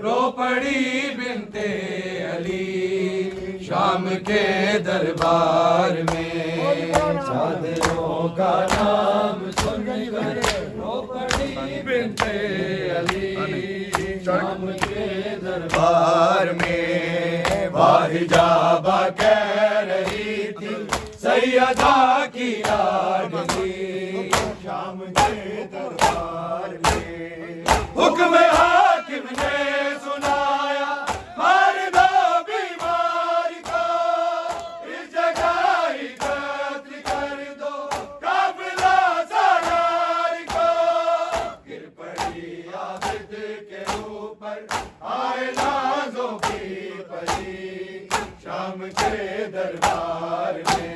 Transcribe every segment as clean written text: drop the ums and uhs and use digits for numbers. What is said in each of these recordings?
رو پڑی بنتے علی شام کے دربار میں چادروں کا نام سن کر رو پڑی بنتے علی شام کے دربار میں واحجابہ کہہ رہی تھی سیدہ کی لاڈلی شام کے دربار میں حکم حاکم نے سنایا مار دو بیمار کو اس جگہ ہی قتل کر دو قافلہ سالار کو گر پڑی عابد کے اوپر آئے نازوں کی پری شام کے دربار میں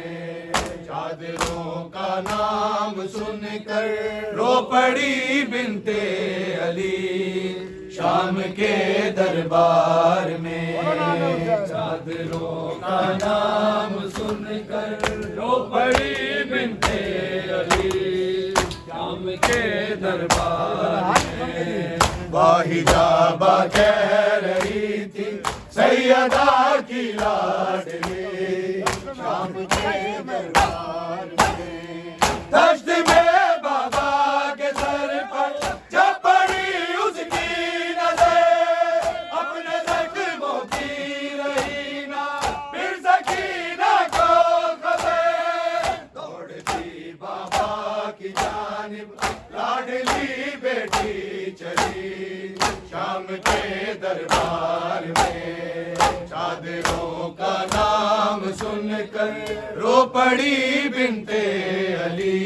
چادروں کا نام سن کر رو پڑی بنتے علی شام کے دربار میں چادروں کا نام سن کر رو پڑی بنتے علی شام کے دربار میں واحجابہ کہہ رہی تھی سیدہ کی لاڈلی شام کے دربار میں دشت میں بابا کے سر پر جب پڑی اس کی نظر اپنے زخموں کی رہی نہ پھر سکینہ کو خبر دوڑتی بابا کی جانب لاڈلی بیٹی چلی شام کے دربار میں چادروں کا نام سن کر رو پڑی بنتے علی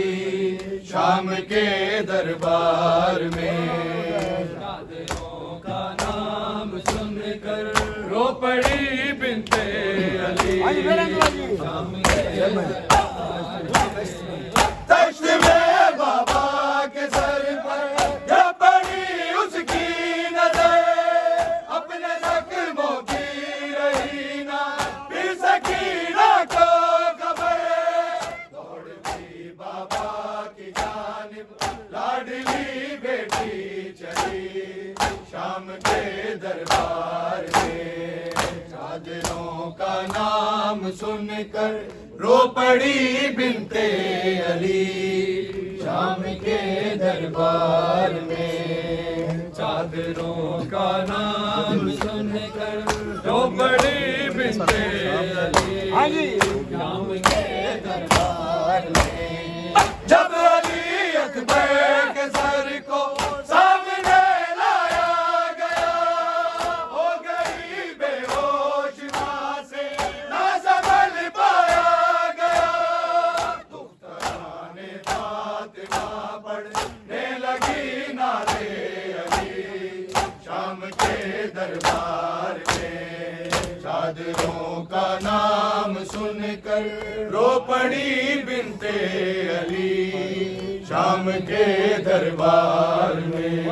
شام کے دربار میں چادروں کا نام سن کر رو پڑی بنتے علی شام کے دربار میں دشت میں بابا کے سر پر جب پڑی اس کی نظر اپنے زخموں کی رہی نہ پھر سکینہ کو خبر دوڑتی بابا کی جانب لاڈلی بیٹی چلی شام کے دربار میں چادروں کا نام سن کر رو پڑی بنتے علی شام کے دربار میں چادروں کا نام سن کر رو پڑی بنتے علی شام کے دربار میں جب علی اکبر کے سر کو سامنے لایا گیا ہو گئی بے ہوش ماں سے نہ سنبھل پایا گیا دختران فاطمہ پڑھنے لگی نعرے علی شام کے دربار میں چادروں کا نام سن کر رو پڑی بنتے علی شام کے دربار میں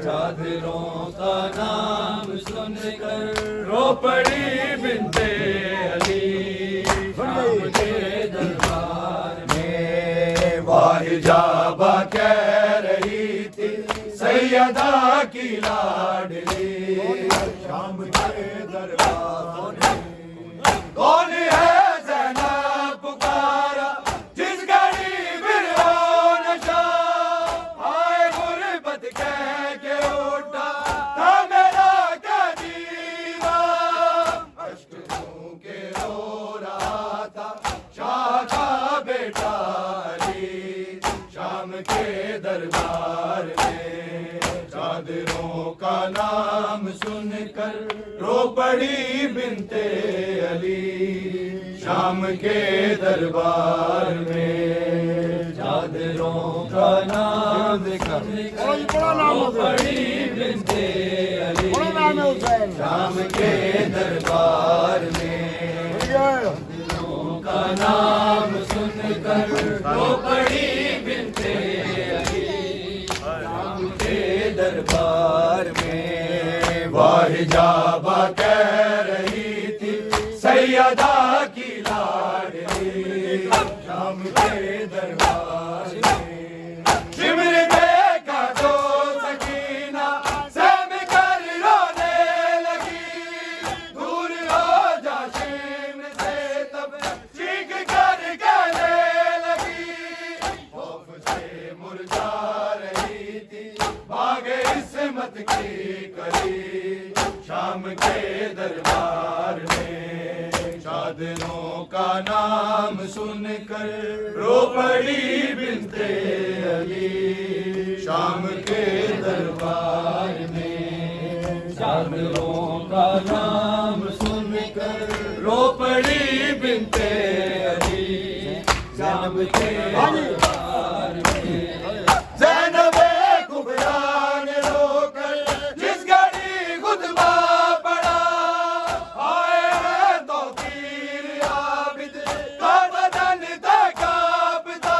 چادروں کا نام سن کر رو پڑی بنتے علی شام کے دربار میں واحجابہ کہہ رہی تھی سیدہ کی لاڈلی شام کے دربار میں کون ہے زینب پکارا جس گھڑی فرعون شاہ آئے غربت کہہ کے اٹھا تھا میرا قدیرہ اشک دوں کے رو رہا تھا شاہ کا بیٹا علی شام کے دربار میں چادروں کا نام سن کر رو پڑی بنتے علی شام کے دربار میں چادروں کا نام سن کر رو پڑی بنتے علی شام کے دربار میں چادروں کا نام سن کر رو پڑی بنتے علی شام کے دربار میں واحجابہ کہہ رہی تھی سیدہ کی لاڈلی شام کے دربار میں شمر دیکھا تو سکینہ سہم کر رو شام کے دربار میں چادروں کا نام سن کر رو پڑی بنت علی شام کے دربار میں چادروں کا نام سن کر رو پڑی بنت علی شام کے دربار میں زینب کبریٰ نے رو کر جس گھڑی خطبہ پڑھا آئے ہیں تو پیر عابد کا بدن تھا کانپتا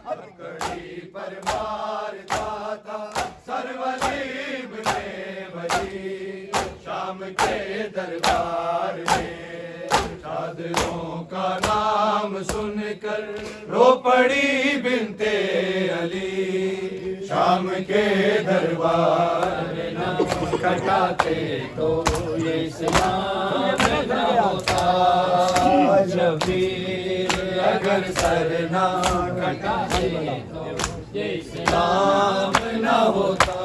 ہر گھڑی پر مارتا تھا سر ولی ابن ولی شام کے دربار میں چادروں کا نام سن کر رو پڑی بنت علی شام کے دربار نہ کٹاتے تو یہ اسلام نہ ہوتا شبیر اگر سر نہ کٹاتے تو یہ اسلام نہ ہوتا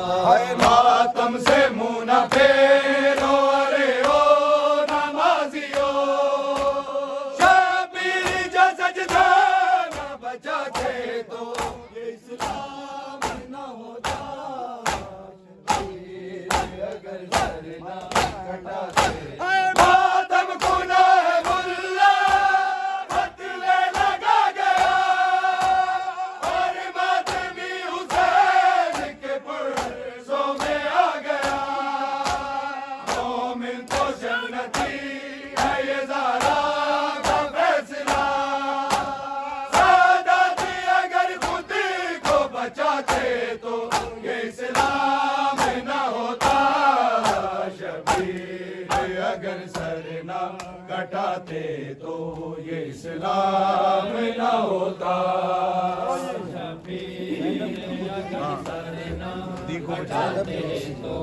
ماتم سے منہ نہ پھیرو ارے او نمازیو شبیر جو سجدہ نہ بچاتے تو یہ اسلام نہ ہوتا شبیر اگر سر نہ کٹاتے ماتم کنا ہے ملا فتوے لگا گیا اور ماتمی حسین کے پرسوں میں آ گیا مومن تو جنتی ہے یہ زہرا کا فیصلہ ساداتی اگر خود کو بچاتے تو یہ اسلام نہ ہوتا شبیر اگر سر نہ کٹاتے تو یہ اسلام نہ ہوتا شبیر اگر سر نہ کٹاتے تو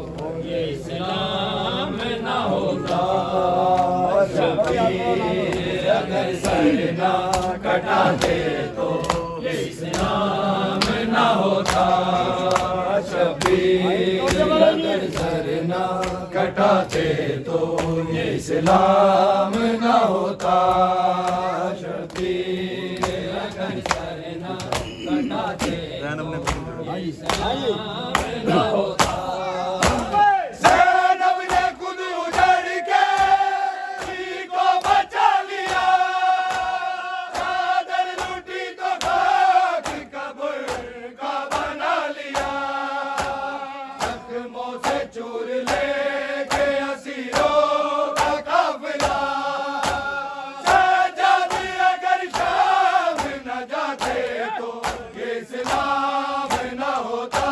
یہ اسلام نہ ہوتا شبیر اگر سر نہ کٹاتے تو یہ اسلام نہ ہوتا شبیر اگر سر نہ کٹاتے تو یہ اسلام نہ ہوتا شبیر اگر سر نہ کٹاتے تو یہ اسلام نہ ہوتا زینب نے خود اجڑ کے علی کو بچا لیا چادر لوٹی تو خاک قبر کا بنا لیا زخموں سے چور لے کے اسیروں کا قافلہ سجاد اگر شام نہ جاتے تو یہ اسلام نہ ہوتا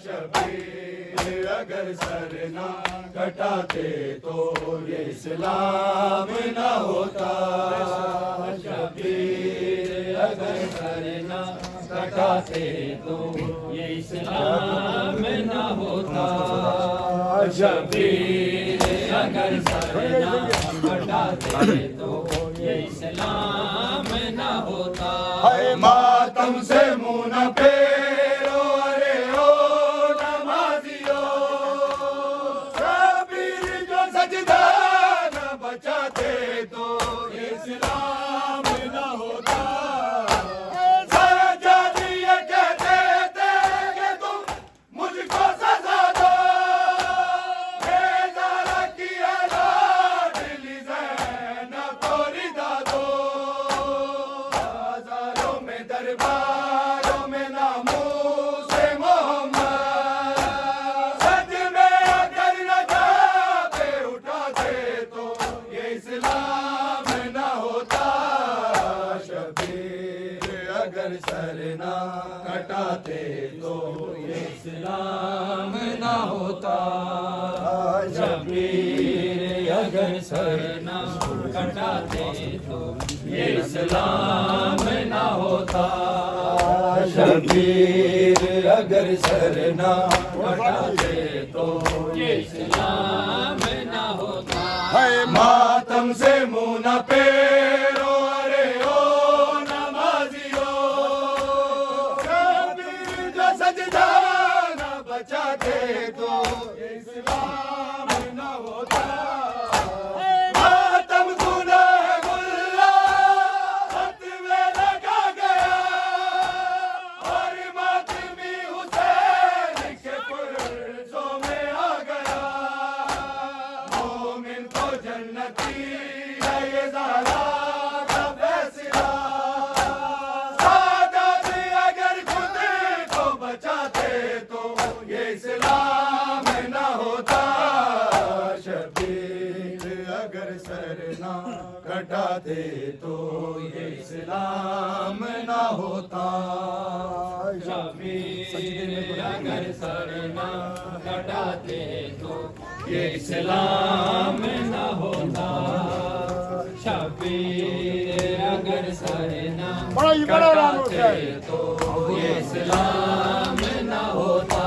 شبیر اگر سر نہ کٹاتے تو یہ اسلام نہ ہوتا شبیر اگر سر نہ کٹاتے تو یہ اسلام نہ ہوتا شبیر اگر سر نہ کٹاتے تو یہ اسلام نہ ہوتا ماتم سے منہ نہ پھیرو ارے او نمازیو شبیر جو سجدہ نہ بچاتے تو یہ اسلام نہ ہوتا سجادی یہ کہتے تھے کہ تم مجھ کو سزا دو بیزارہ کی لاڈلی زینب کو ردا دو بازاروں میں درباروں میں ناموس محمد سچ میں اگر نہ جاتے اٹھاتے تو یہ اسلام نہ ہوتا شبیر اگر سر نہ کٹاتے تو یہ اسلام نہ ہوتا شبیر اگر سر نہ کٹاتے تو یہ اسلام نہ ہوتا شبیر اگر سر نہ کٹاتے تو یہ اسلام نہ ہوتا ماتم سے منہ نہ پھیرو ارے او نمازیو شبیر جو سجدہ نہ بچاتے تو اسلام کٹاتے تو یہ اسلام نہ ہوتا شبیر اگر سر نہ کٹاتے تو یہ اسلام نہ ہوتا شبیر اگر سر نہ کٹاتے تو یہ اسلام نہ ہوتا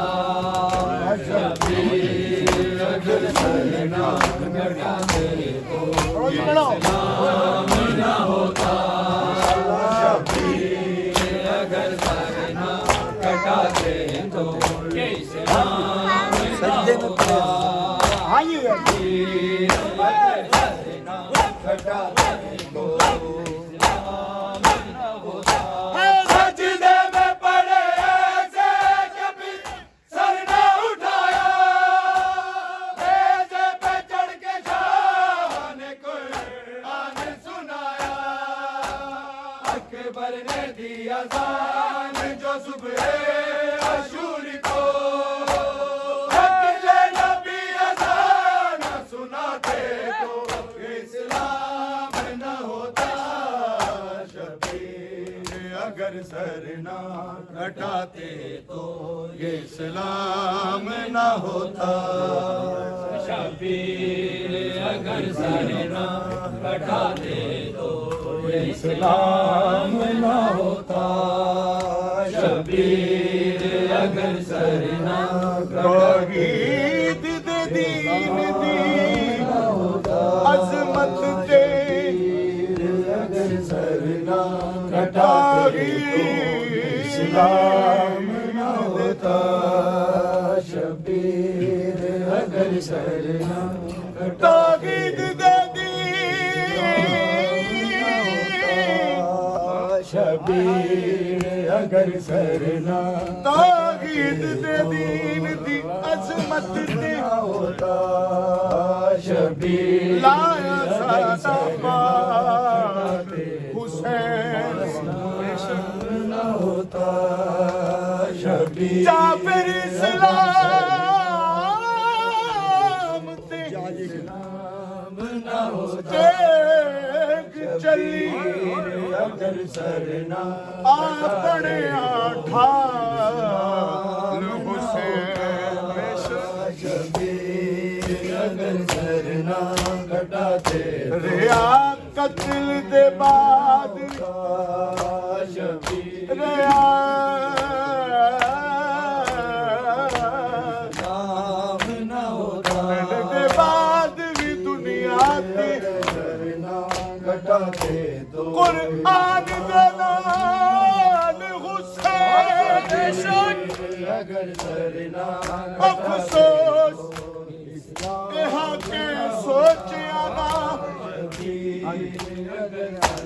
شبیر اگر سر نہ کٹاتے تو یہ اسلام نہ ہوتا شبیر اگر سر نہ کٹاتے تو یہ اسلام نہ ہوتا شبیر اگر سر نہ کٹاتے تو اسلام نہ ہوتا سجدے میں پڑے ایسے کبھی سر نہ اٹھایا بیجے پہ چڑھ کے شاہ نے قرآن سنایا اکبر نے دی اذان جو صبح عاشور کو اکلے نبی اذان سناتے تو اسلام نہ ہوتا شبیر اگر سر نہ کٹاتے تو یہ اسلام نہ ہوتا شبیر اگر سر نہ کٹاتے تو یہ اسلام نہ ہوتا شبیر اگر سر نہ توحید دے دین دی عظمت دے اگر سر نہ کٹاتے تو اسلام نہ ہوتا شبیر اگر سر نہ توحید دے شبیر اگر سر نہ توحید دے دین دی عظمت دے ہوتا شبیر لایا سادہ حسین نہ ہوتا شبیر جعفر اسلام تے اسلام نہ ہوتا چلی اگر سر نہ اپنے ٹھال حسین شبیر اگر سر نہ کٹاتے ریا قتل دے بعد شبیر ریا نام نہ ہوتا دے بعد بھی دنیا تے کٹاتے تو قرآن دلال حسین اگر سر نہ افسوس یہاں کے سوچیا نہ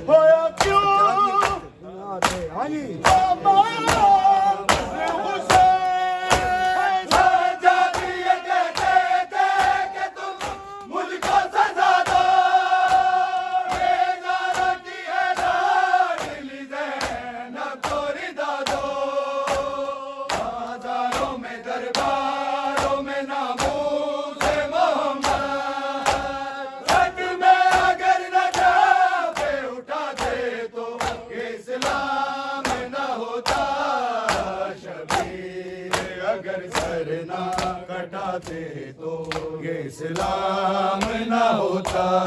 ہویا کیوں اگر سر نہ کٹاتے تو یہ اسلام نہ ہوتا